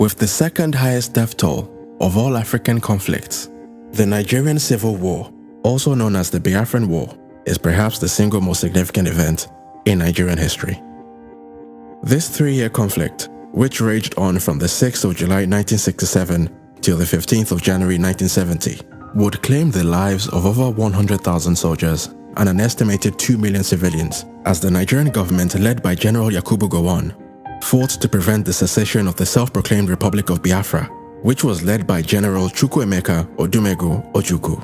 With the second highest death toll of all African conflicts, the Nigerian Civil War, also known as the Biafran War, is perhaps the single most significant event in Nigerian history. This 3-year conflict, which raged on from the 6th of July 1967 till the 15th of January 1970, would claim the lives of over 100,000 soldiers and an estimated 2 million civilians, as the Nigerian government, led by General Yakubu Gowon, fought to prevent the secession of the self-proclaimed Republic of Biafra, which was led by General Chukwuemeka Odumegu Ojukwu.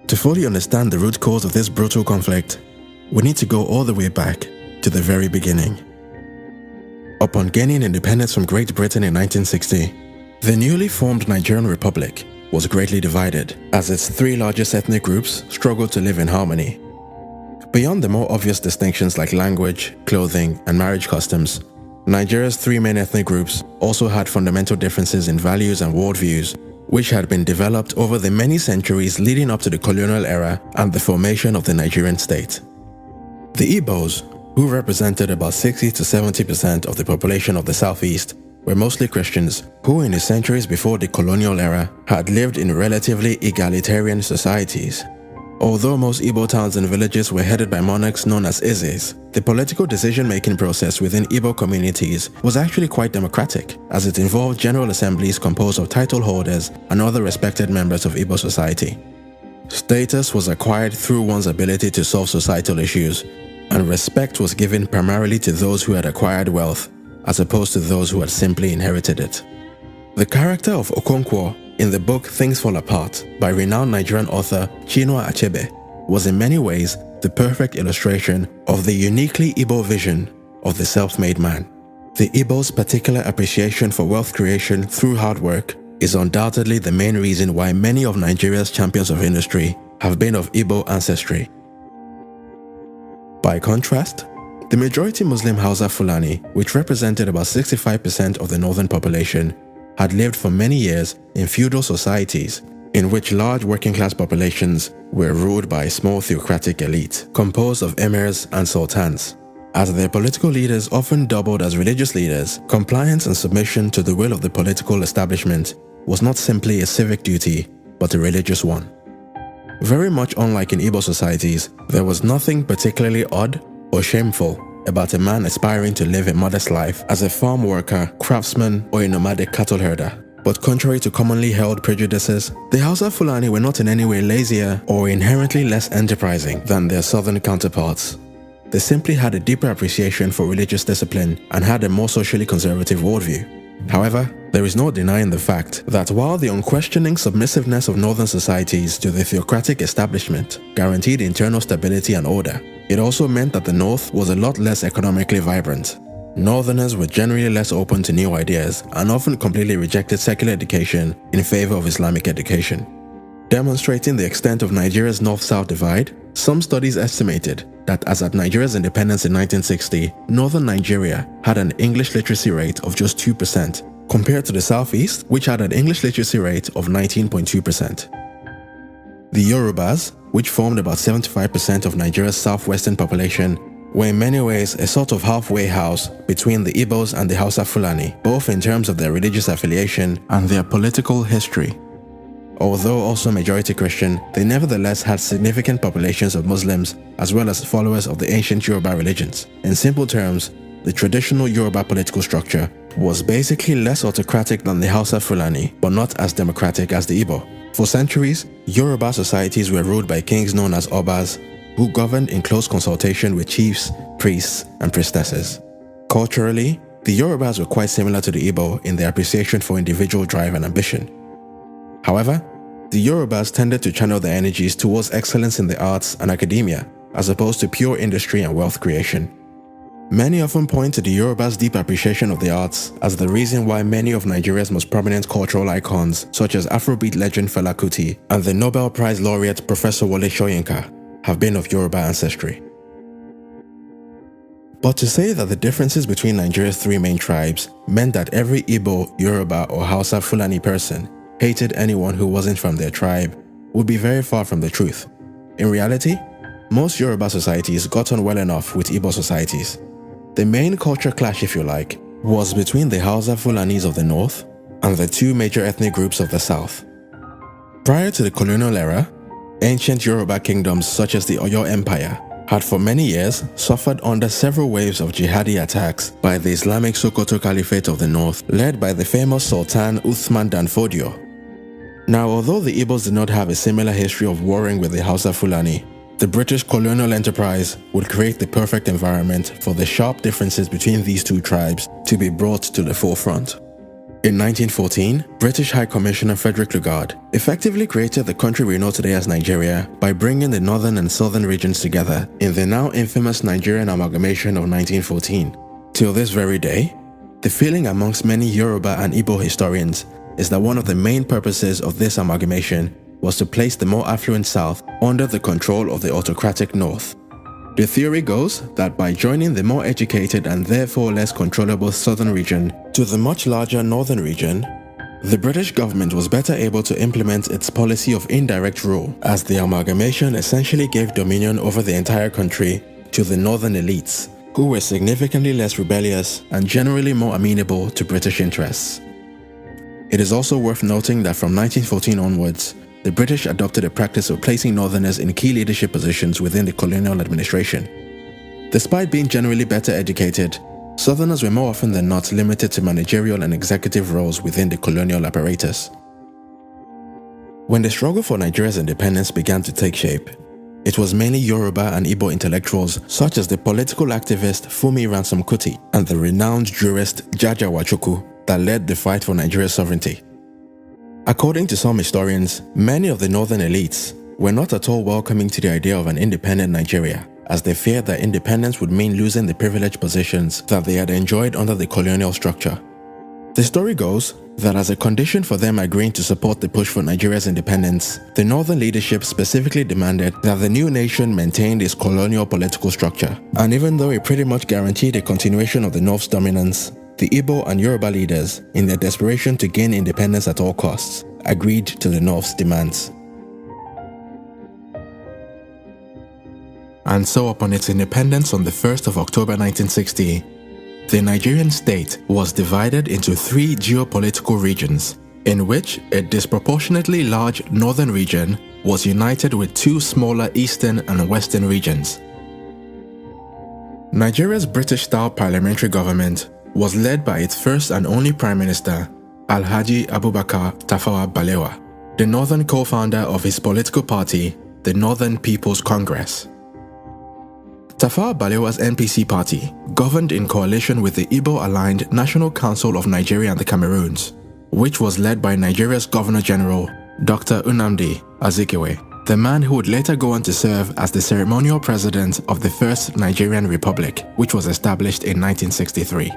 To fully understand the root cause of this brutal conflict, we need to go all the way back to the very beginning. Upon gaining independence from Great Britain in 1960, the newly formed Nigerian Republic was greatly divided, as its 3 largest ethnic groups struggled to live in harmony. Beyond the more obvious distinctions like language, clothing, and marriage customs, Nigeria's 3 main ethnic groups also had fundamental differences in values and worldviews, which had been developed over the many centuries leading up to the colonial era and the formation of the Nigerian state. The Igbos, who represented about 60 to 70% of the population of the southeast, were mostly Christians who in the centuries before the colonial era had lived in relatively egalitarian societies. Although most Igbo towns and villages were headed by monarchs known as Ezes, the political decision-making process within Igbo communities was actually quite democratic, as it involved general assemblies composed of title holders and other respected members of Igbo society. Status was acquired through one's ability to solve societal issues, and respect was given primarily to those who had acquired wealth, as opposed to those who had simply inherited it. The character of Okonkwo in the book Things Fall Apart by renowned Nigerian author Chinua Achebe was in many ways the perfect illustration of the uniquely Igbo vision of the self-made man. The Igbo's particular appreciation for wealth creation through hard work is undoubtedly the main reason why many of Nigeria's champions of industry have been of Igbo ancestry. By contrast, the majority Muslim Hausa Fulani, which represented about 65% of the northern population, had lived for many years in feudal societies in which large working-class populations were ruled by a small theocratic elite composed of emirs and sultans. As their political leaders often doubled as religious leaders, compliance and submission to the will of the political establishment was not simply a civic duty, but a religious one. Very much unlike in Igbo societies, there was nothing particularly odd or shameful about a man aspiring to live a modest life as a farm worker, craftsman, or a nomadic cattle herder. But contrary to commonly held prejudices, the Hausa Fulani were not in any way lazier or inherently less enterprising than their southern counterparts. They simply had a deeper appreciation for religious discipline and had a more socially conservative worldview. However, there is no denying the fact that while the unquestioning submissiveness of northern societies to the theocratic establishment guaranteed internal stability and order, it also meant that the North was a lot less economically vibrant. Northerners were generally less open to new ideas and often completely rejected secular education in favor of Islamic education. Demonstrating the extent of Nigeria's North-South divide, some studies estimated that as at Nigeria's independence in 1960, northern Nigeria had an English literacy rate of just 2%, compared to the Southeast, which had an English literacy rate of 19.2%. The Yorubas, which formed about 75% of Nigeria's southwestern population, were in many ways a sort of halfway house between the Igbos and the Hausa Fulani, both in terms of their religious affiliation and their political history. Although also majority Christian, they nevertheless had significant populations of Muslims as well as followers of the ancient Yoruba religions. In simple terms, the traditional Yoruba political structure was basically less autocratic than the Hausa Fulani, but not as democratic as the Igbo. For centuries, Yoruba societies were ruled by kings known as Obas, who governed in close consultation with chiefs, priests, and priestesses. Culturally, the Yorubas were quite similar to the Igbo in their appreciation for individual drive and ambition. However, the Yorubas tended to channel their energies towards excellence in the arts and academia, as opposed to pure industry and wealth creation. Many often point to the Yorubas' deep appreciation of the arts as the reason why many of Nigeria's most prominent cultural icons, such as Afrobeat legend Fela Kuti and the Nobel Prize laureate Professor Wole Soyinka, have been of Yoruba ancestry. But to say that the differences between Nigeria's 3 main tribes meant that every Igbo, Yoruba, or Hausa Fulani person hated anyone who wasn't from their tribe would be very far from the truth. In reality, most Yoruba societies got on well enough with Igbo societies. The main culture clash, if you like, was between the Hausa Fulanis of the north and the two major ethnic groups of the south. Prior to the colonial era, ancient Yoruba kingdoms such as the Oyo Empire had for many years suffered under several waves of jihadi attacks by the Islamic Sokoto Caliphate of the north, led by the famous Sultan Uthman Danfodio. Now, although the Igbos did not have a similar history of warring with the Hausa Fulani, the British colonial enterprise would create the perfect environment for the sharp differences between these two tribes to be brought to the forefront. In 1914, British High Commissioner Frederick Lugard effectively created the country we know today as Nigeria by bringing the northern and southern regions together in the now infamous Nigerian amalgamation of 1914. Till this very day, the feeling amongst many Yoruba and Igbo historians is that one of the main purposes of this amalgamation was to place the more affluent south under the control of the autocratic north. The theory goes that by joining the more educated and therefore less controllable southern region to the much larger northern region, the British government was better able to implement its policy of indirect rule, as the amalgamation essentially gave dominion over the entire country to the northern elites, who were significantly less rebellious and generally more amenable to British interests. It is also worth noting that from 1914 onwards, the British adopted a practice of placing northerners in key leadership positions within the colonial administration. Despite being generally better educated, southerners were more often than not limited to managerial and executive roles within the colonial apparatus. When the struggle for Nigeria's independence began to take shape, it was mainly Yoruba and Igbo intellectuals such as the political activist Fumi Ransom Kuti and the renowned jurist Jaja Wachukwu that led the fight for Nigeria's sovereignty. According to some historians, many of the northern elites were not at all welcoming to the idea of an independent Nigeria, as they feared that independence would mean losing the privileged positions that they had enjoyed under the colonial structure. The story goes that as a condition for them agreeing to support the push for Nigeria's independence, the northern leadership specifically demanded that the new nation maintain its colonial political structure. And even though it pretty much guaranteed a continuation of the North's dominance, the Igbo and Yoruba leaders, in their desperation to gain independence at all costs, agreed to the North's demands. And so upon its independence on the 1st of October 1960, the Nigerian state was divided into three geopolitical regions, in which a disproportionately large northern region was united with two smaller eastern and western regions. Nigeria's British-style parliamentary government was led by its first and only Prime Minister, Alhaji Abubakar Tafawa Balewa, the northern co-founder of his political party, the Northern People's Congress. Tafawa Balewa's NPC party governed in coalition with the Igbo-aligned National Council of Nigeria and the Cameroons, which was led by Nigeria's Governor-General, Dr. Nnamdi Azikiwe, the man who would later go on to serve as the ceremonial president of the First Nigerian Republic, which was established in 1963.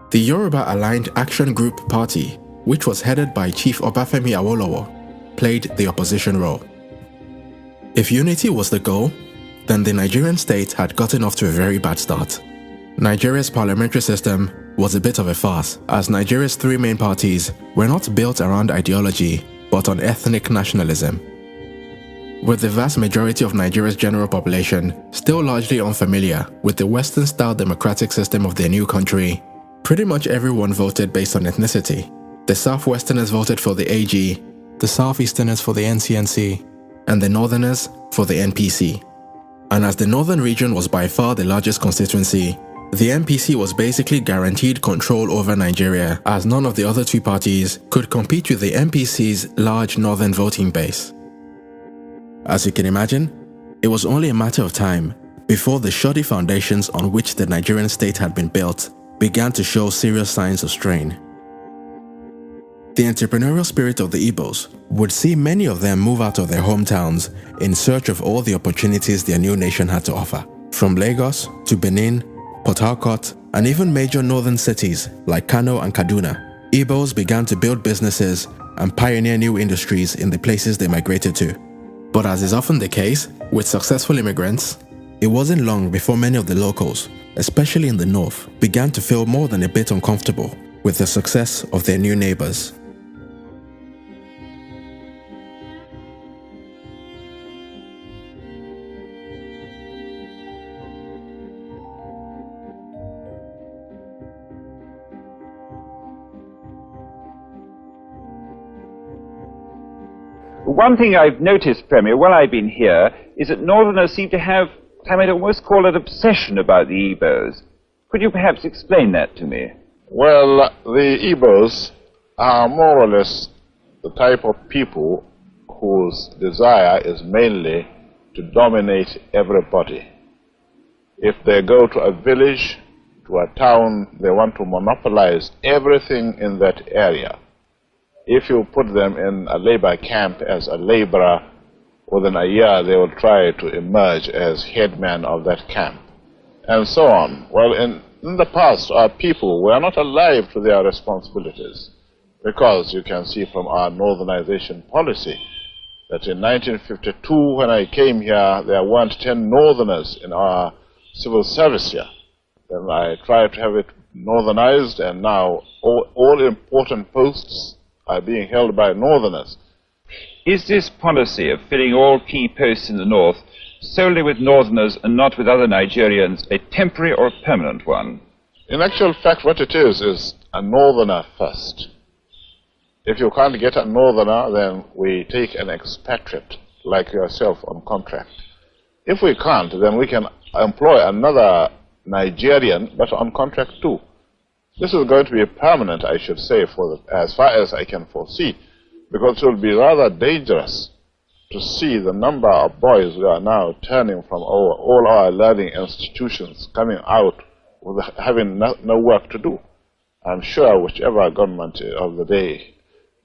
The Yoruba-aligned Action Group Party, which was headed by Chief Obafemi Awolowo, played the opposition role. If unity was the goal, then the Nigerian state had gotten off to a very bad start. Nigeria's parliamentary system was a bit of a farce, as Nigeria's three main parties were not built around ideology, but on ethnic nationalism. With the vast majority of Nigeria's general population still largely unfamiliar with the Western-style democratic system of their new country, pretty much everyone voted based on ethnicity. The Southwesterners voted for the AG, the Southeasterners for the NCNC, and the Northerners for the NPC. And as the northern region was by far the largest constituency, the NPC was basically guaranteed control over Nigeria, as none of the other two parties could compete with the NPC's large northern voting base. As you can imagine, it was only a matter of time before the shoddy foundations on which the Nigerian state had been built began to show serious signs of strain. The entrepreneurial spirit of the Igbos would see many of them move out of their hometowns in search of all the opportunities their new nation had to offer. From Lagos to Benin, Port Harcourt, and even major northern cities like Kano and Kaduna, Igbos began to build businesses and pioneer new industries in the places they migrated to. But as is often the case with successful immigrants, it wasn't long before many of the locals, especially in the north, began to feel more than a bit uncomfortable with the success of their new neighbors. One thing I've noticed, Premier, while I've been here, is that Northerners seem to have, I might almost call it, obsession about the Igbos. Could you perhaps explain that to me? Well, the Igbos are more or less the type of people whose desire is mainly to dominate everybody. If they go to a village, to a town, they want to monopolize everything in that area. If you put them in a labor camp as a laborer, within a year they will try to emerge as headman of that camp, and so on. Well, in the past, our people were not alive to their responsibilities, because you can see from our northernization policy that in 1952, when I came here, there weren't 10 northerners in our civil service here. Then I tried to have it northernized, and now all important posts are being held by northerners. Is this policy of filling all key posts in the north solely with northerners and not with other Nigerians a temporary or a permanent one? In actual fact, what it is a northerner first. If you can't get a northerner, then we take an expatriate like yourself on contract. If we can't, then we can employ another Nigerian, but on contract too. This is going to be permanent, I should say, as far as I can foresee, because it will be rather dangerous to see the number of boys who are now turning from all our learning institutions, coming out with having no work to do. I'm sure whichever government of the day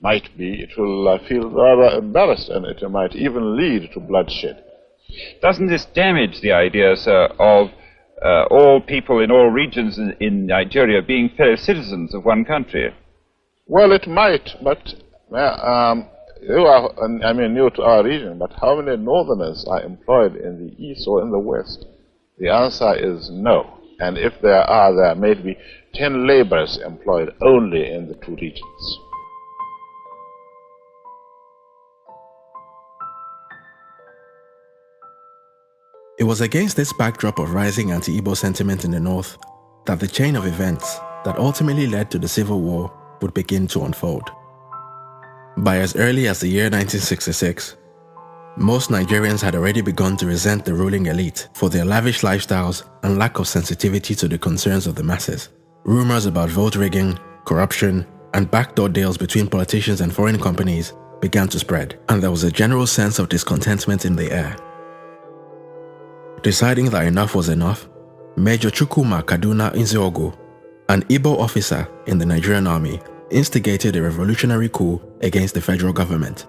might be, it will feel rather embarrassed, and it might even lead to bloodshed. Doesn't this damage the idea, sir, of all people in all regions in Nigeria being fellow citizens of one country? Well, it might, but you are, new to our region, but how many northerners are employed in the east or in the west? The answer is no. And if there are, there may be 10 laborers employed only in the two regions. It was against this backdrop of rising anti-Igbo sentiment in the north that the chain of events that ultimately led to the Civil War would begin to unfold. By as early as the year 1966, most Nigerians had already begun to resent the ruling elite for their lavish lifestyles and lack of sensitivity to the concerns of the masses. Rumors about vote rigging, corruption, and backdoor deals between politicians and foreign companies began to spread, and there was a general sense of discontentment in the air. Deciding that enough was enough, Major Chukwuma Kaduna Nzeogu, an Igbo officer in the Nigerian army, instigated a revolutionary coup against the federal government.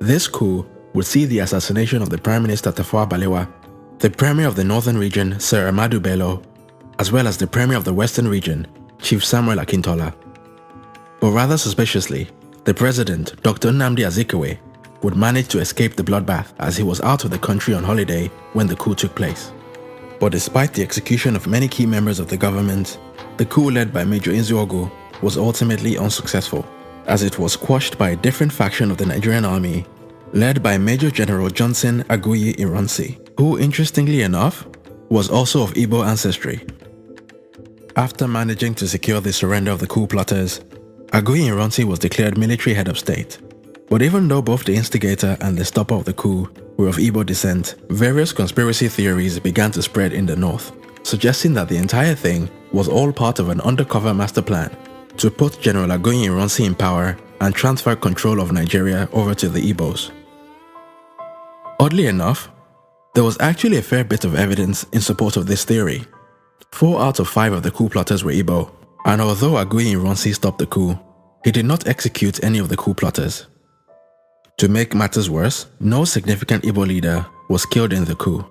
This coup would see the assassination of the Prime Minister Tafawa Balewa, the Premier of the Northern Region Sir Amadu Bello, as well as the Premier of the Western Region, Chief Samuel Akintola. But rather suspiciously, the President, Dr. Nnamdi Azikiwe, would manage to escape the bloodbath as he was out of the country on holiday when the coup took place. But despite the execution of many key members of the government, the coup led by Major Nzeogu was ultimately unsuccessful, as it was quashed by a different faction of the Nigerian army led by Major General Johnson Aguiyi Ironsi, who, interestingly enough, was also of Igbo ancestry. After managing to secure the surrender of the coup plotters, Aguiyi Ironsi was declared military head of state. But even though both the instigator and the stopper of the coup were of Igbo descent, various conspiracy theories began to spread in the north, suggesting that the entire thing was all part of an undercover master plan to put General Aguiyi Ironsi in power and transfer control of Nigeria over to the Igbos. Oddly enough, there was actually a fair bit of evidence in support of this theory. 4 out of 5 of the coup plotters were Igbo, and although Aguiyi Ironsi stopped the coup, he did not execute any of the coup plotters. To make matters worse, no significant Igbo leader was killed in the coup.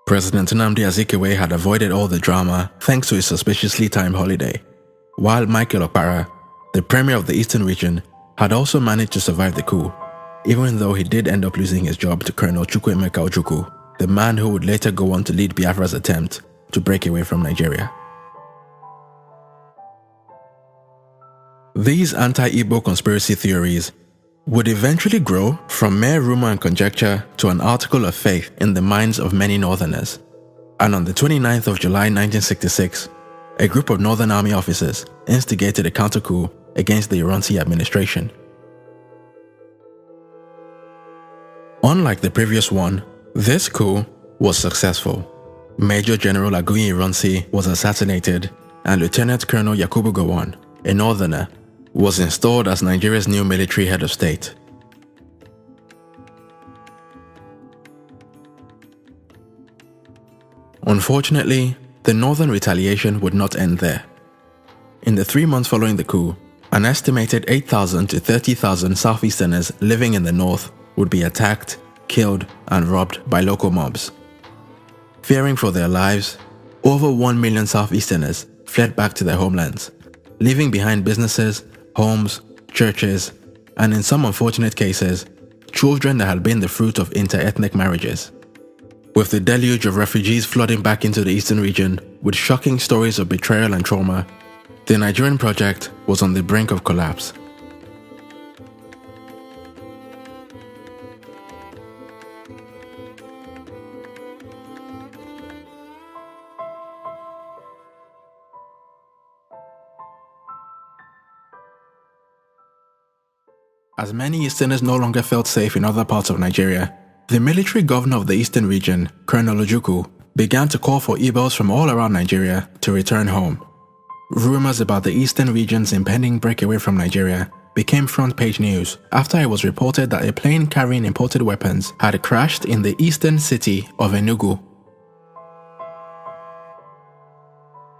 President Nnamdi Azikiwe had avoided all the drama thanks to his suspiciously timed holiday, while Michael Okpara, the Premier of the Eastern Region, had also managed to survive the coup, even though he did end up losing his job to Colonel Chukwuemeka Ojukwu, the man who would later go on to lead Biafra's attempt to break away from Nigeria. These anti-Igbo conspiracy theories would eventually grow from mere rumor and conjecture to an article of faith in the minds of many Northerners. And on the 29th of July 1966, a group of Northern Army officers instigated a counter-coup against the Ironsi administration. Unlike the previous one, this coup was successful. Major General Aguiyi Ironsi was assassinated, and Lieutenant Colonel Yakubu Gowon, a northerner, was installed as Nigeria's new military head of state. Unfortunately, the northern retaliation would not end there. In the 3 months following the coup, an estimated 8,000 to 30,000 Southeasterners living in the north would be attacked, killed, and robbed by local mobs. Fearing for their lives, over 1 million Southeasterners fled back to their homelands, leaving behind businesses, homes, churches, and in some unfortunate cases, children that had been the fruit of inter-ethnic marriages. With the deluge of refugees flooding back into the eastern region with shocking stories of betrayal and trauma, the Nigerian project was on the brink of collapse. As many Easterners no longer felt safe in other parts of Nigeria, the military governor of the eastern region, Colonel Ojukwu, began to call for Igbos from all around Nigeria to return home. Rumors about the eastern region's impending breakaway from Nigeria became front-page news after it was reported that a plane carrying imported weapons had crashed in the eastern city of Enugu.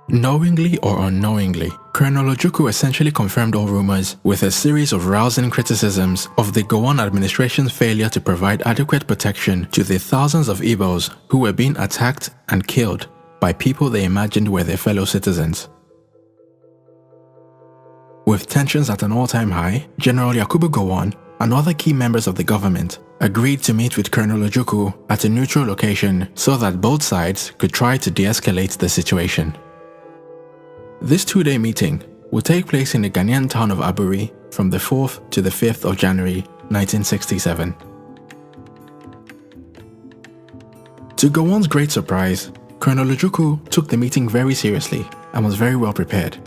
Knowingly or unknowingly, Colonel Ojukwu essentially confirmed all rumors with a series of rousing criticisms of the Gowon administration's failure to provide adequate protection to the thousands of Igbos who were being attacked and killed by people they imagined were their fellow citizens. With tensions at an all-time high, General Yakubu Gowon and other key members of the government agreed to meet with Colonel Ojukwu at a neutral location so that both sides could try to de-escalate the situation. This 2-day meeting will take place in the Ghanaian town of Aburi from the 4th to the 5th of January 1967. To Gowon's great surprise, Colonel Ojukwu took the meeting very seriously and was very well prepared.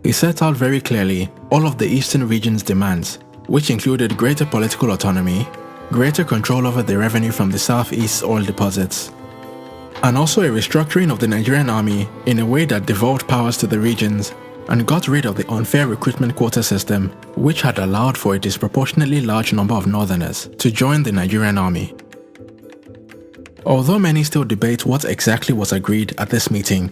He set out very clearly all of the eastern region's demands, which included greater political autonomy, greater control over the revenue from the southeast oil deposits, and also a restructuring of the Nigerian army in a way that devolved powers to the regions and got rid of the unfair recruitment quota system, which had allowed for a disproportionately large number of northerners to join the Nigerian army. Although many still debate what exactly was agreed at this meeting,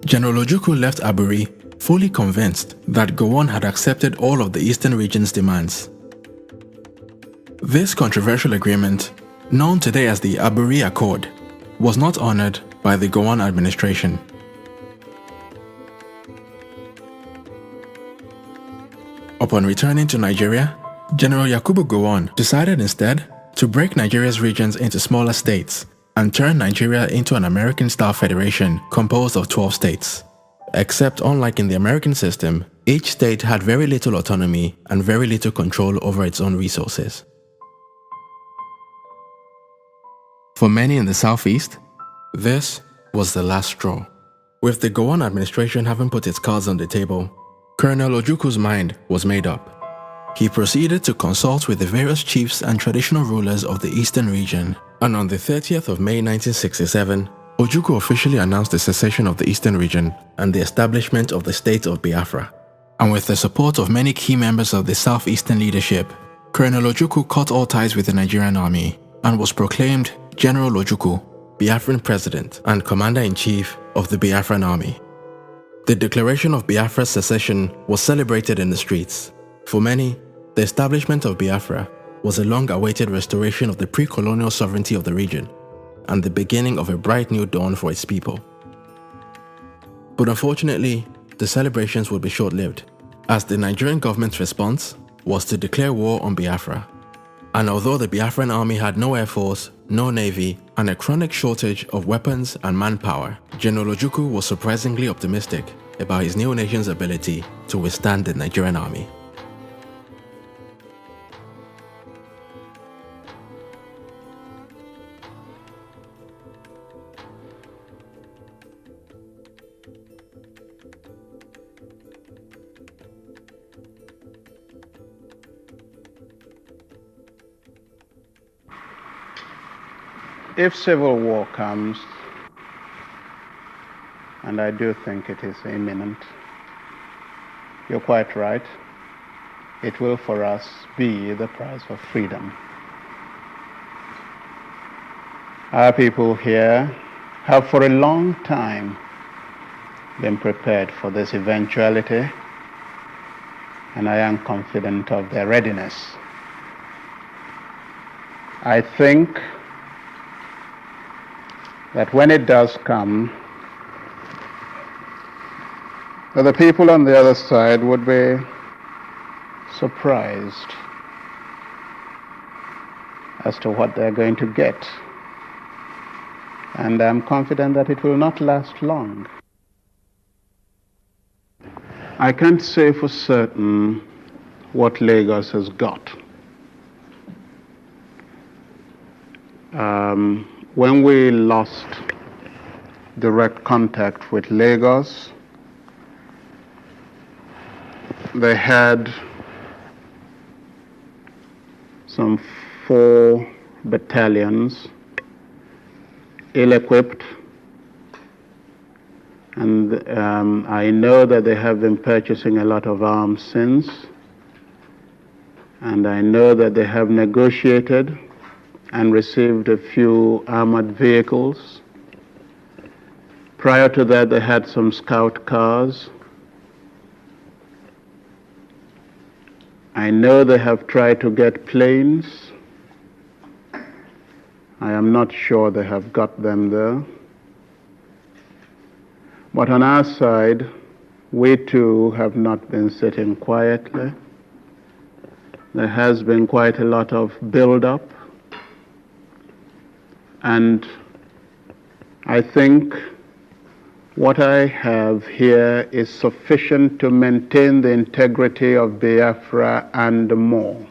General Ojukwu left Aburi fully convinced that Gowon had accepted all of the eastern region's demands. This controversial agreement, known today as the Aburi Accord, was not honored by the Gowon administration. Upon returning to Nigeria, General Yakubu Gowon decided instead to break Nigeria's regions into smaller states and turn Nigeria into an American-style federation composed of 12 states. Except unlike in the American system, each state had very little autonomy and very little control over its own resources. For many in the southeast, this was the last straw. With the Gowon administration having put its cards on the table, Colonel Ojukwu's mind was made up. He proceeded to consult with the various chiefs and traditional rulers of the eastern region, and on the 30th of May 1967, Ojukwu officially announced the secession of the eastern region and the establishment of the state of Biafra. And with the support of many key members of the southeastern leadership, Colonel Ojukwu cut all ties with the Nigerian army and was proclaimed General Ojukwu, Biafran President and Commander-in-Chief of the Biafran Army. The declaration of Biafra's secession was celebrated in the streets. For many, the establishment of Biafra was a long-awaited restoration of the pre-colonial sovereignty of the region and the beginning of a bright new dawn for its people. But unfortunately, the celebrations would be short-lived, as the Nigerian government's response was to declare war on Biafra. And although the Biafran army had no air force, no navy, and a chronic shortage of weapons and manpower, General Ojukwu was surprisingly optimistic about his new nation's ability to withstand the Nigerian army. if civil war comes, and I do think it is imminent, you're quite right, it will for us be the price of freedom. Our people here have for a long time been prepared for this eventuality, and I am confident of their readiness. I think that when it does come, that the people on the other side would be surprised as to what they're going to get. And I'm confident that it will not last long. I can't say for certain what Lagos has got. When we lost direct contact with Lagos, they had some 4 battalions, ill-equipped, and I know that they have been purchasing a lot of arms since, and I know that they have negotiated and received a few armored vehicles. Prior to that, they had some scout cars. I know they have tried to get planes. I am not sure they have got them there. But on our side, we too have not been sitting quietly. There has been quite a lot of build-up. And I think what I have here is sufficient to maintain the integrity of Biafra and more.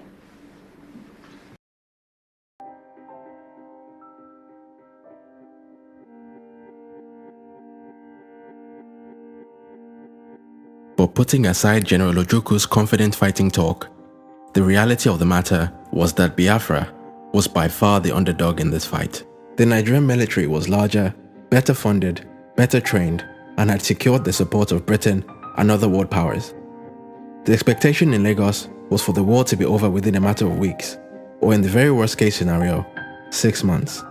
But putting aside General Ojuku's confident fighting talk, the reality of the matter was that Biafra was by far the underdog in this fight. The Nigerian military was larger, better funded, better trained, and had secured the support of Britain and other world powers. The expectation in Lagos was for the war to be over within a matter of weeks, or in the very worst case scenario, 6 months.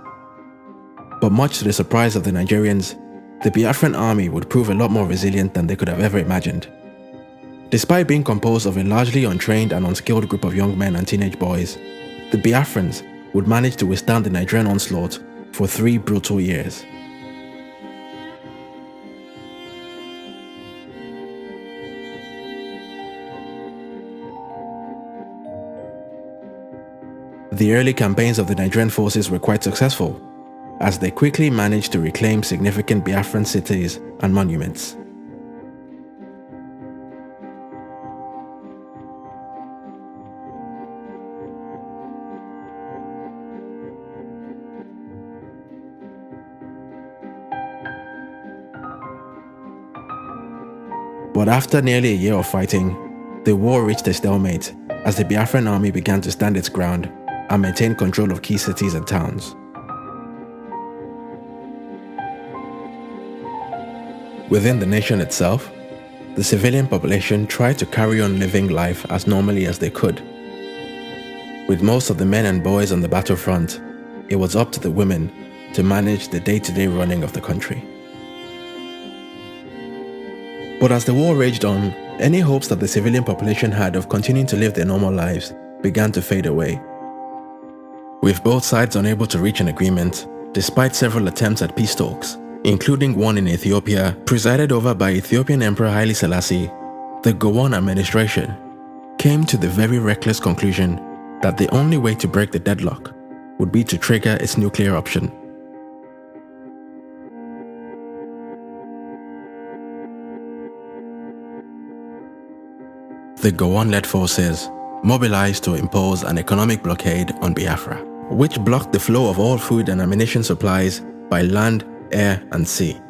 But much to the surprise of the Nigerians, the Biafran army would prove a lot more resilient than they could have ever imagined. Despite being composed of a largely untrained and unskilled group of young men and teenage boys, the Biafrans would manage to withstand the Nigerian onslaught for 3 brutal years. The early campaigns of the Nigerian forces were quite successful, as they quickly managed to reclaim significant Biafran cities and monuments. But after nearly a year of fighting, the war reached a stalemate as the Biafran army began to stand its ground and maintain control of key cities and towns. Within the nation itself, the civilian population tried to carry on living life as normally as they could. With most of the men and boys on the battlefront, it was up to the women to manage the day-to-day running of the country. But as the war raged on, any hopes that the civilian population had of continuing to live their normal lives began to fade away. With both sides unable to reach an agreement, despite several attempts at peace talks, including one in Ethiopia presided over by Ethiopian Emperor Haile Selassie, the Gowon administration came to the very reckless conclusion that the only way to break the deadlock would be to trigger its nuclear option. The Gowon-led forces mobilized to impose an economic blockade on Biafra, which blocked the flow of all food and ammunition supplies by land, air, and sea.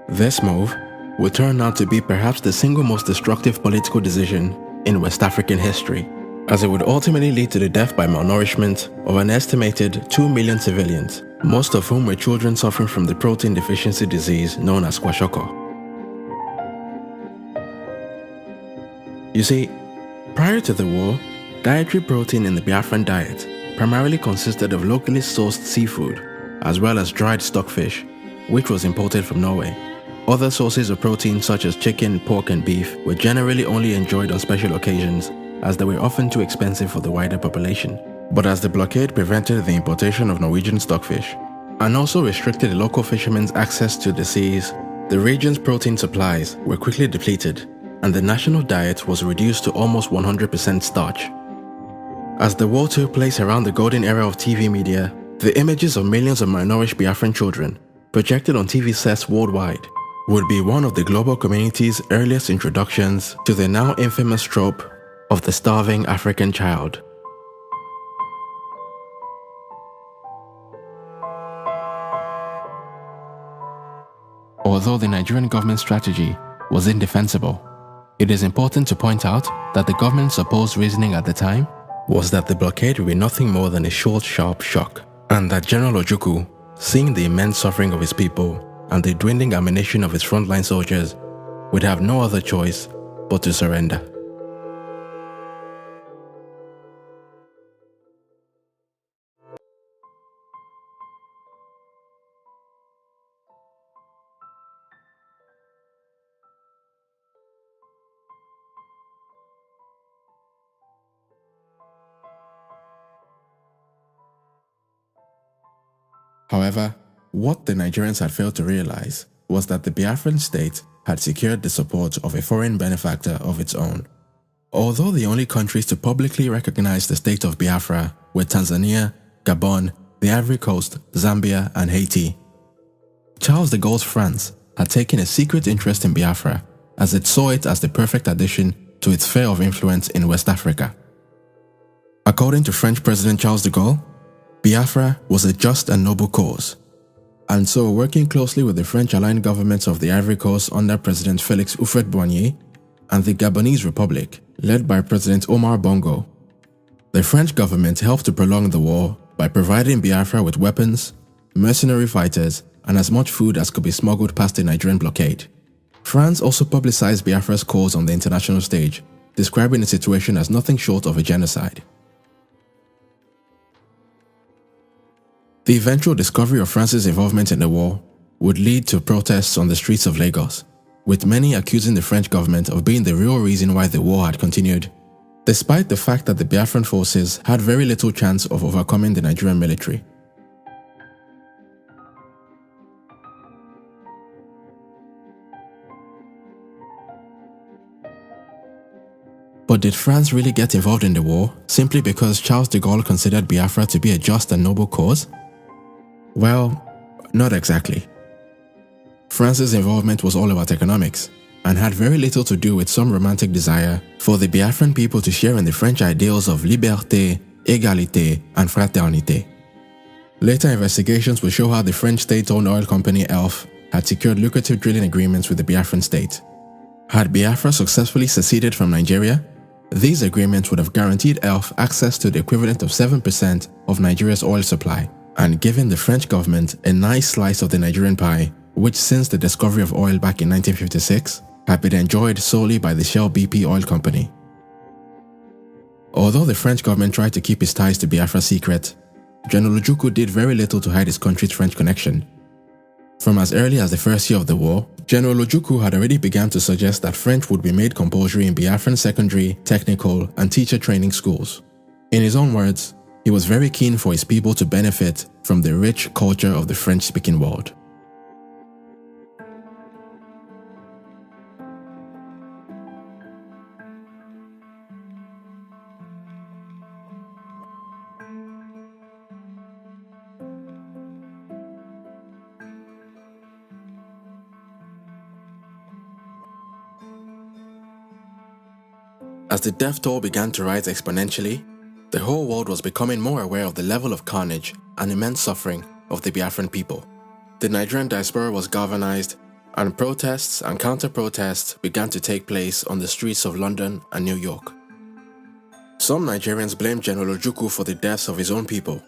This move would turn out to be perhaps the single most destructive political decision in West African history, as it would ultimately lead to the death by malnourishment of an estimated 2 million civilians most of whom were children suffering from the protein deficiency disease known as kwashiorkor. You see, prior to the war, dietary protein in the Biafran diet primarily consisted of locally sourced seafood, as well as dried stockfish, which was imported from Norway. Other sources of protein such as chicken, pork and beef were generally only enjoyed on special occasions, as they were often too expensive for the wider population. But as the blockade prevented the importation of Norwegian stockfish, and also restricted the local fishermen's access to the seas, the region's protein supplies were quickly depleted, and the national diet was reduced to almost 100% starch. As the war took place around the golden era of TV media, the images of millions of malnourished Biafran children, projected on TV sets worldwide, would be one of the global community's earliest introductions to the now infamous trope of the starving African child. Although the Nigerian government strategy was indefensible, it is important to point out that the government's supposed reasoning at the time was that the blockade would be nothing more than a short, sharp shock, and that General Ojukwu, seeing the immense suffering of his people and the dwindling ammunition of his frontline soldiers, would have no other choice but to surrender. However, what the Nigerians had failed to realize was that the Biafran state had secured the support of a foreign benefactor of its own. Although the only countries to publicly recognize the state of Biafra were Tanzania, Gabon, the Ivory Coast, Zambia, and Haiti, Charles de Gaulle's France had taken a secret interest in Biafra as it saw it as the perfect addition to its sphere of influence in West Africa. According to French President Charles de Gaulle, Biafra was a just and noble cause, and so working closely with the French-aligned governments of the Ivory Coast under President Félix Houphouët-Boigny and the Gabonese Republic, led by President Omar Bongo, the French government helped to prolong the war by providing Biafra with weapons, mercenary fighters, and as much food as could be smuggled past the Nigerian blockade. France also publicized Biafra's cause on the international stage, describing the situation as nothing short of a genocide. The eventual discovery of France's involvement in the war would lead to protests on the streets of Lagos, with many accusing the French government of being the real reason why the war had continued, despite the fact that the Biafran forces had very little chance of overcoming the Nigerian military. But did France really get involved in the war simply because Charles de Gaulle considered Biafra to be a just and noble cause? Well, not exactly. France's involvement was all about economics and had very little to do with some romantic desire for the Biafran people to share in the French ideals of liberté, égalité, and fraternité. Later investigations will show how the French state-owned oil company ELF had secured lucrative drilling agreements with the Biafran state. Had Biafra successfully seceded from Nigeria, these agreements would have guaranteed ELF access to the equivalent of 7% of Nigeria's oil supply, and given the French government a nice slice of the Nigerian pie, which since the discovery of oil back in 1956 had been enjoyed solely by the Shell BP oil company. Although the French government tried to keep its ties to Biafra secret, General Ojukwu did very little to hide his country's French connection. From as early as the first year of the war, General Ojukwu had already begun to suggest that French would be made compulsory in Biafran secondary, technical, and teacher training schools. In his own words, he was very keen for his people to benefit from the rich culture of the French-speaking world. As the death toll began to rise exponentially, the whole world was becoming more aware of the level of carnage and immense suffering of the Biafran people. The Nigerian diaspora was galvanized, and protests and counter-protests began to take place on the streets of London and New York. Some Nigerians blamed General Ojukwu for the deaths of his own people,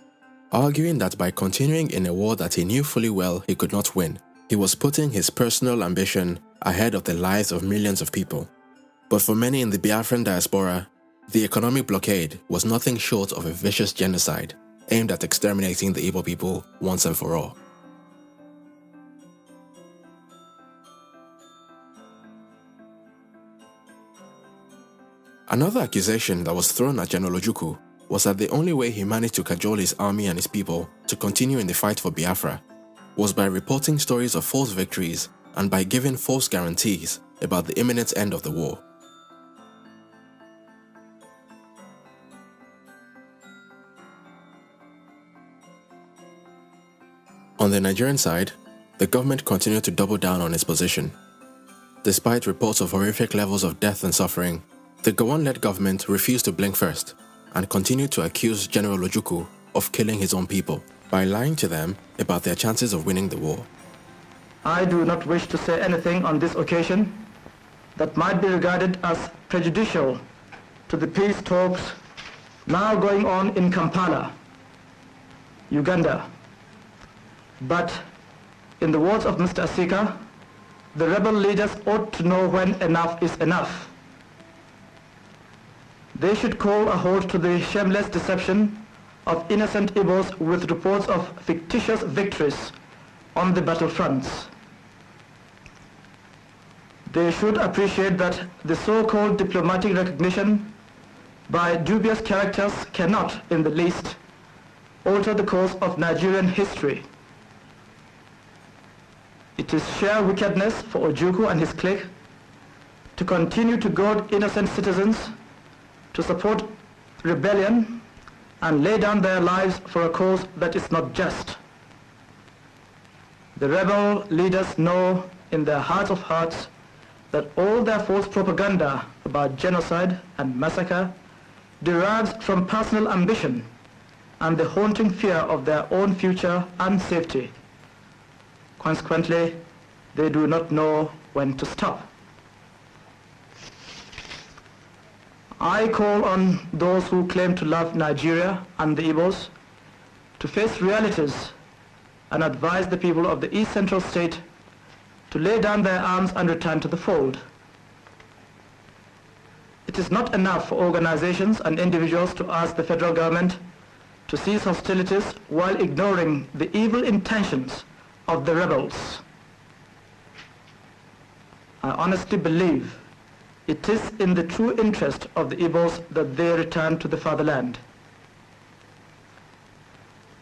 arguing that by continuing in a war that he knew fully well he could not win, he was putting his personal ambition ahead of the lives of millions of people. But for many in the Biafran diaspora, the economic blockade was nothing short of a vicious genocide aimed at exterminating the Igbo people once and for all. Another accusation that was thrown at General Ojukwu was that the only way he managed to cajole his army and his people to continue in the fight for Biafra was by reporting stories of false victories and by giving false guarantees about the imminent end of the war. On the Nigerian side, the government continued to double down on its position. Despite reports of horrific levels of death and suffering, the Gowon-led government refused to blink first and continued to accuse General Ojukwu of killing his own people by lying to them about their chances of winning the war. I do not wish to say anything on this occasion that might be regarded as prejudicial to the peace talks now going on in Kampala, Uganda. But in the words of Mr. Asika, the rebel leaders ought to know when enough is enough. They should call a halt to the shameless deception of innocent Igbos with reports of fictitious victories on the battlefronts. They should appreciate that the so-called diplomatic recognition by dubious characters cannot, in the least, alter the course of Nigerian history. It is sheer wickedness for Ojukwu and his clique to continue to goad innocent citizens to support rebellion and lay down their lives for a cause that is not just. The rebel leaders know in their hearts of hearts that all their false propaganda about genocide and massacre derives from personal ambition and the haunting fear of their own future and safety. Consequently, they do not know when to stop. I call on those who claim to love Nigeria and the Igbos to face realities and advise the people of the East Central State to lay down their arms and return to the fold. It is not enough for organizations and individuals to ask the federal government to cease hostilities while ignoring the evil intentions of the rebels. I honestly believe it is in the true interest of the Igbos that they return to the fatherland.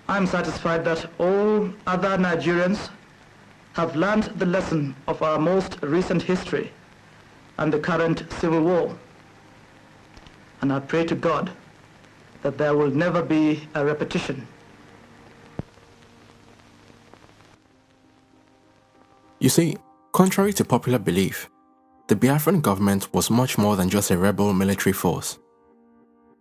I am satisfied that all other Nigerians have learned the lesson of our most recent history and the current civil war. And I pray to God that there will never be a repetition. You see, contrary to popular belief, the Biafran government was much more than just a rebel military force.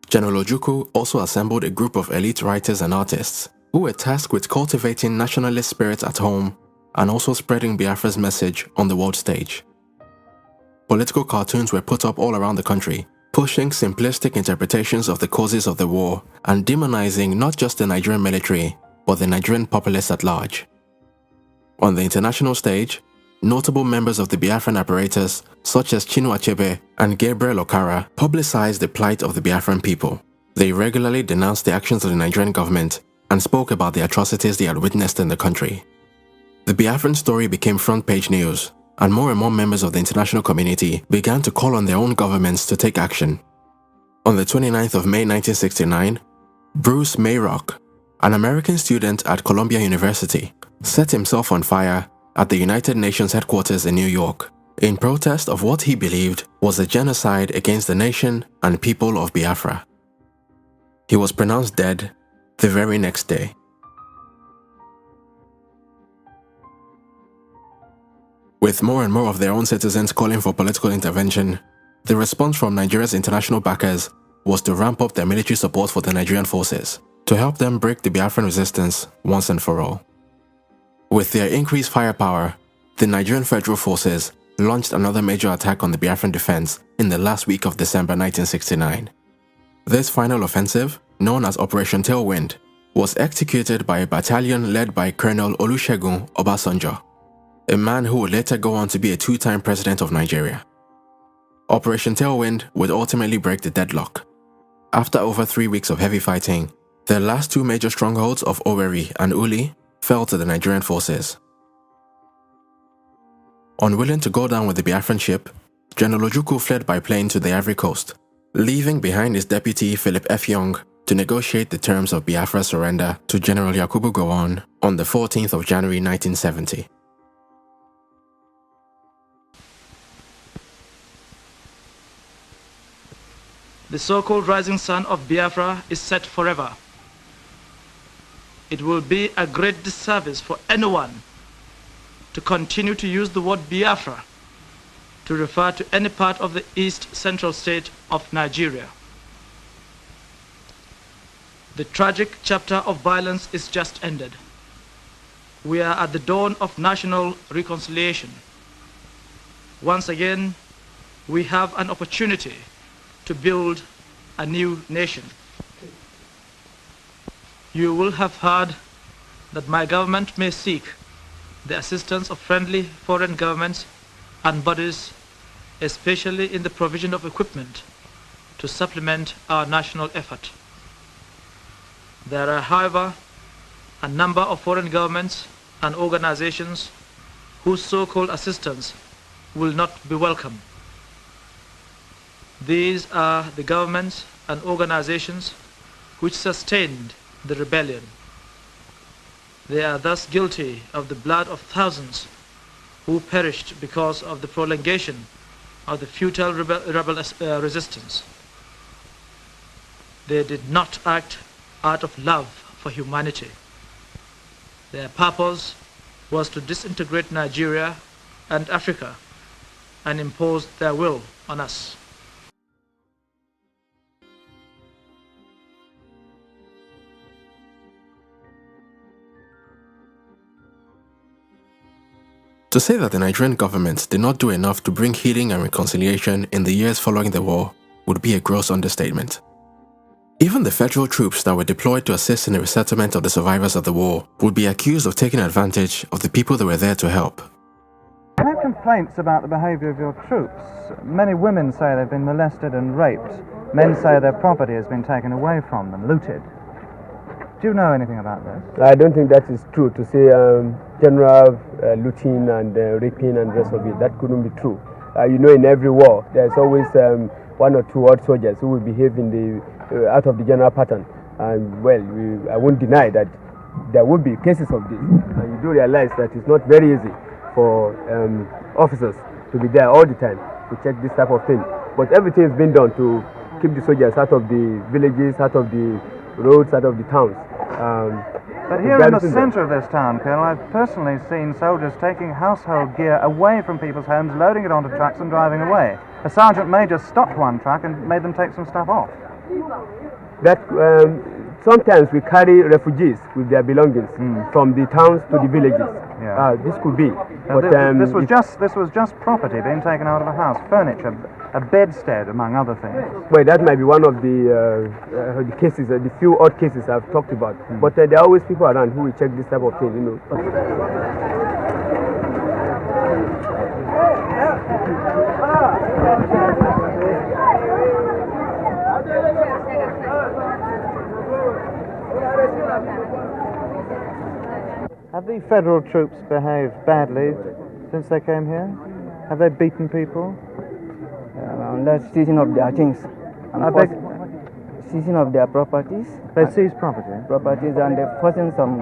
General Ojukwu also assembled a group of elite writers and artists who were tasked with cultivating nationalist spirit at home and also spreading Biafra's message on the world stage. Political cartoons were put up all around the country, pushing simplistic interpretations of the causes of the war and demonizing not just the Nigerian military, but the Nigerian populace at large. On the international stage, notable members of the Biafran apparatus, such as Chinua Achebe and Gabriel Okara, publicized the plight of the Biafran people. They regularly denounced the actions of the Nigerian government and spoke about the atrocities they had witnessed in the country. The Biafran story became front-page news, and more members of the international community began to call on their own governments to take action. On the 29th of May 1969, Bruce Mayrock, an American student at Columbia University, set himself on fire at the United Nations headquarters in New York in protest of what he believed was a genocide against the nation and people of Biafra. He was pronounced dead the very next day. With more and more of their own citizens calling for political intervention, the response from Nigeria's international backers was to ramp up their military support for the Nigerian forces to help them break the Biafran resistance once and for all. With their increased firepower, the Nigerian Federal Forces launched another major attack on the Biafran defense in the last week of December 1969. This final offensive, known as Operation Tailwind, was executed by a battalion led by Colonel Olusegun Obasanjo, a man who would later go on to be a two-time president of Nigeria. Operation Tailwind would ultimately break the deadlock. After over 3 weeks of heavy fighting, the last two major strongholds of Owerri and Uli fell to the Nigerian forces. Unwilling to go down with the Biafran ship, General Ojukwu fled by plane to the Ivory Coast, leaving behind his deputy Philip F. Young to negotiate the terms of Biafra's surrender to General Yakubu Gowon on the 14th of January 1970. The so-called rising sun of Biafra is set forever. It will be a great disservice for anyone to continue to use the word Biafra to refer to any part of the East Central state of Nigeria. The tragic chapter of violence is just ended. We are at the dawn of national reconciliation. Once again, we have an opportunity to build a new nation. You will have heard that my government may seek the assistance of friendly foreign governments and bodies, especially in the provision of equipment to supplement our national effort. There are, however, a number of foreign governments and organizations whose so-called assistance will not be welcome. These are the governments and organizations which sustained the rebellion. They are thus guilty of the blood of thousands who perished because of the prolongation of the futile resistance. They did not act out of love for humanity. Their purpose was to disintegrate Nigeria and Africa and impose their will on us. To say that the Nigerian government did not do enough to bring healing and reconciliation in the years following the war would be a gross understatement. Even the federal troops that were deployed to assist in the resettlement of the survivors of the war would be accused of taking advantage of the people that were there to help. I have complaints about the behaviour of your troops. Many women say they've been molested and raped. Men say their property has been taken away from them, looted. Do you know anything about this? I don't think that is true. To say general looting and raping and the rest of it, that couldn't be true. You know, in every war, there's always one or two odd soldiers who will behave in the out of the general pattern. And well, I won't deny that there will be cases of this. And you do realize that it's not very easy for officers to be there all the time to check this type of thing. But everything is being done to keep the soldiers out of the villages, out of the roads, out of the towns. But here in the centre of this town, Colonel, I've personally seen soldiers taking household gear away from people's homes, loading it onto trucks and driving away. A sergeant major stopped one truck and made them take some stuff off. That sometimes we carry refugees with their belongings from the towns to the villages. Yeah. This could be. But this was just property being taken out of a house, furniture, a bedstead, among other things. Well, that might be one of the cases, the few odd cases I've talked about. But there are always people around who will check this type of thing, you know. Have the federal troops behaved badly since they came here? Have they beaten people? That's seizing of their things. And seizing of their properties. They seize property? Properties, and they're forcing some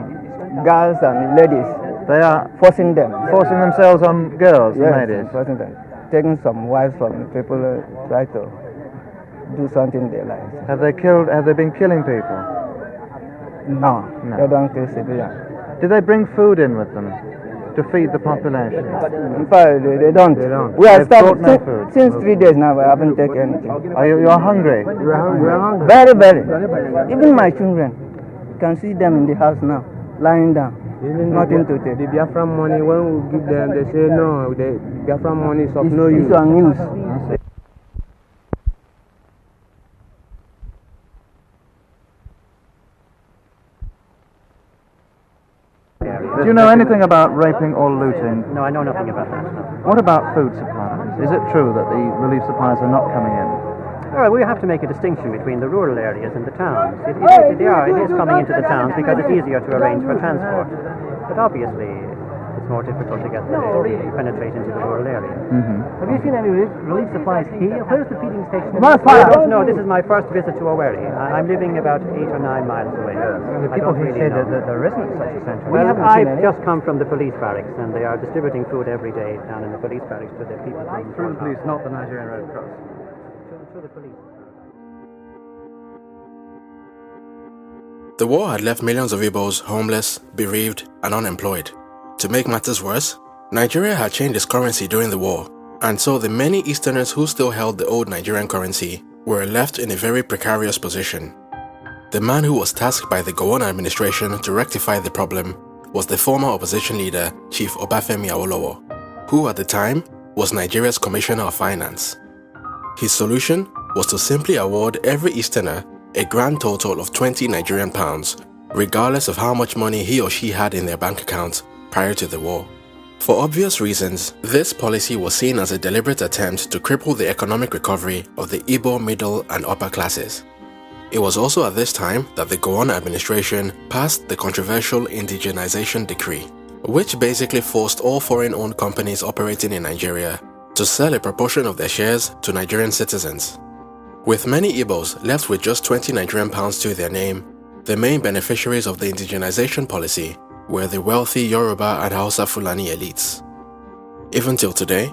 girls and ladies. They are forcing them. Forcing themselves on girls yes, and ladies? Forcing them. Taking some wives from people try to do something in their lives. Have they been killing people? No. They don't kill civilians. Do they bring food in with them to feed the population? In fact, they don't. We are starving since 3 days now. We haven't taken anything. You are hungry? We are hungry. Very, very. Even my children, you can see them in the house now, lying down. Nothing to take. The Biafran money, when we give them, they say no. The Biafran money is of no use. It's unused. Do you know anything about raping or looting? No, I know nothing about that. No. What about food supplies? Is it true that the relief supplies are not coming in? Well, we have to make a distinction between the rural areas and the towns. It is coming into the towns because it's easier to arrange for transport. But obviously, it's more difficult to penetrate into the rural area. Have you seen any relief supplies here? Where's the feeding station? No, this is my first visit to Owerri. I'm living about 8 or 9 miles away. The people who say that there isn't such a centre. Well, I've just come from the police barracks, and they are distributing food every day down in the police barracks to the people. Through the police, not the Nigerian Red Cross. Through the police. The war had left millions of Igbos homeless, bereaved, and unemployed. To make matters worse, Nigeria had changed its currency during the war, and so the many Easterners who still held the old Nigerian currency were left in a very precarious position. The man who was tasked by the Gowon administration to rectify the problem was the former opposition leader, Chief Obafemi Awolowo, who at the time was Nigeria's Commissioner of Finance. His solution was to simply award every Easterner a grand total of 20 Nigerian pounds, regardless of how much money he or she had in their bank account prior to the war. For obvious reasons, this policy was seen as a deliberate attempt to cripple the economic recovery of the Igbo middle and upper classes. It was also at this time that the Gowon administration passed the controversial indigenization decree, which basically forced all foreign-owned companies operating in Nigeria to sell a proportion of their shares to Nigerian citizens. With many Igbos left with just 20 Nigerian pounds to their name, the main beneficiaries of the indigenization policy were the wealthy Yoruba and Hausa Fulani elites. Even till today,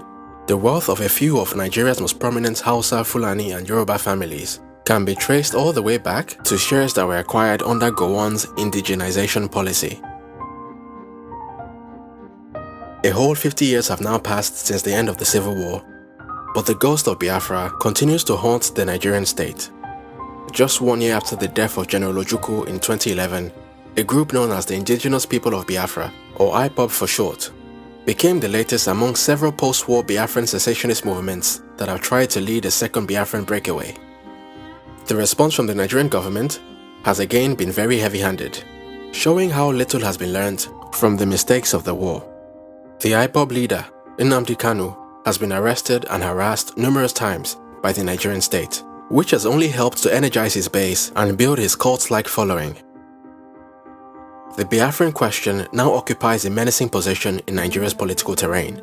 the wealth of a few of Nigeria's most prominent Hausa, Fulani and Yoruba families can be traced all the way back to shares that were acquired under Gowon's indigenization policy. A whole 50 years have now passed since the end of the Civil War, but the ghost of Biafra continues to haunt the Nigerian state. Just 1 year after the death of General Ojukwu in 2011, a group known as the Indigenous People of Biafra, or IPOB for short, became the latest among several post-war Biafran secessionist movements that have tried to lead a second Biafran breakaway. The response from the Nigerian government has again been very heavy-handed, showing how little has been learned from the mistakes of the war. The IPOB leader, Nnamdi Kanu, has been arrested and harassed numerous times by the Nigerian state, which has only helped to energize his base and build his cult-like following. The Biafran question now occupies a menacing position in Nigeria's political terrain,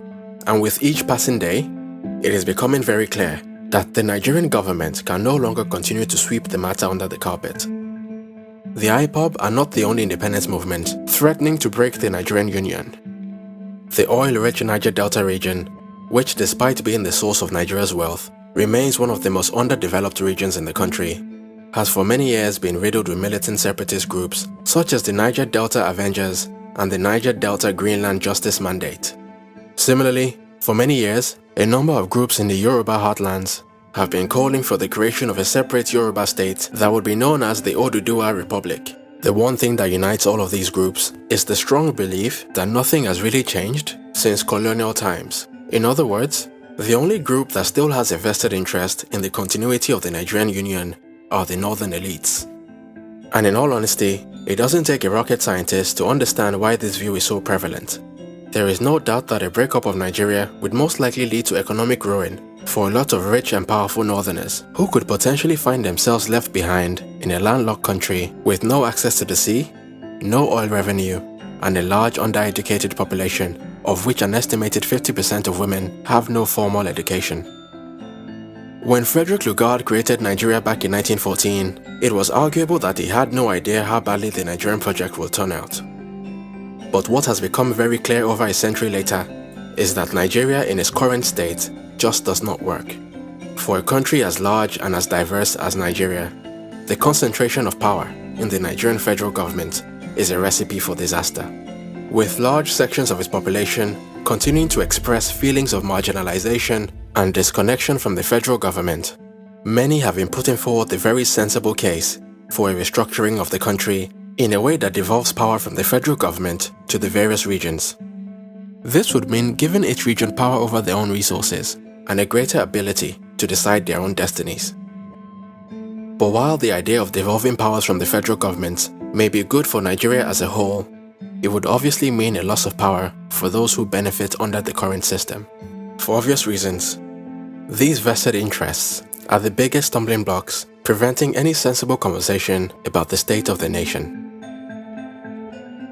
and with each passing day, it is becoming very clear that the Nigerian government can no longer continue to sweep the matter under the carpet. The IPOB are not the only independence movement threatening to break the Nigerian Union. The oil-rich Niger Delta region, which despite being the source of Nigeria's wealth, remains one of the most underdeveloped regions in the country, has for many years been riddled with militant separatist groups such as the Niger Delta Avengers and the Niger Delta Greenland Justice Mandate. Similarly, for many years, a number of groups in the Yoruba heartlands have been calling for the creation of a separate Yoruba state that would be known as the Oduduwa Republic. The one thing that unites all of these groups is the strong belief that nothing has really changed since colonial times. In other words, the only group that still has a vested interest in the continuity of the Nigerian Union are the northern elites. And in all honesty, it doesn't take a rocket scientist to understand why this view is so prevalent. There is no doubt that a breakup of Nigeria would most likely lead to economic ruin for a lot of rich and powerful northerners who could potentially find themselves left behind in a landlocked country with no access to the sea, no oil revenue, and a large undereducated population, of which an estimated 50% of women have no formal education. When Frederick Lugard created Nigeria back in 1914, it was arguable that he had no idea how badly the Nigerian project would turn out. But what has become very clear over a century later is that Nigeria in its current state just does not work. For a country as large and as diverse as Nigeria, the concentration of power in the Nigerian federal government is a recipe for disaster. With large sections of its population continuing to express feelings of marginalization and disconnection from the federal government, many have been putting forward the very sensible case for a restructuring of the country in a way that devolves power from the federal government to the various regions. This would mean giving each region power over their own resources and a greater ability to decide their own destinies. But while the idea of devolving powers from the federal government may be good for Nigeria as a whole, it would obviously mean a loss of power for those who benefit under the current system. For obvious reasons, these vested interests are the biggest stumbling blocks preventing any sensible conversation about the state of the nation.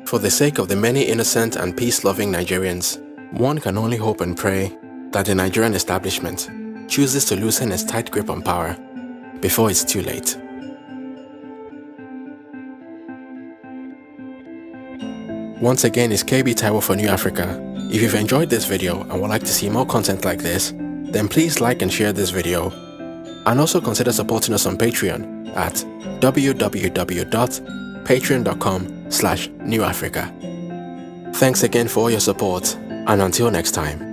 For the sake of the many innocent and peace-loving Nigerians, one can only hope and pray that the Nigerian establishment chooses to loosen its tight grip on power before it's too late. Once again, it's KB Taiwo for New Africa. If you've enjoyed this video and would like to see more content like this, then please like and share this video. And also consider supporting us on Patreon at www.patreon.com/newafrica. Thanks again for all your support, and until next time.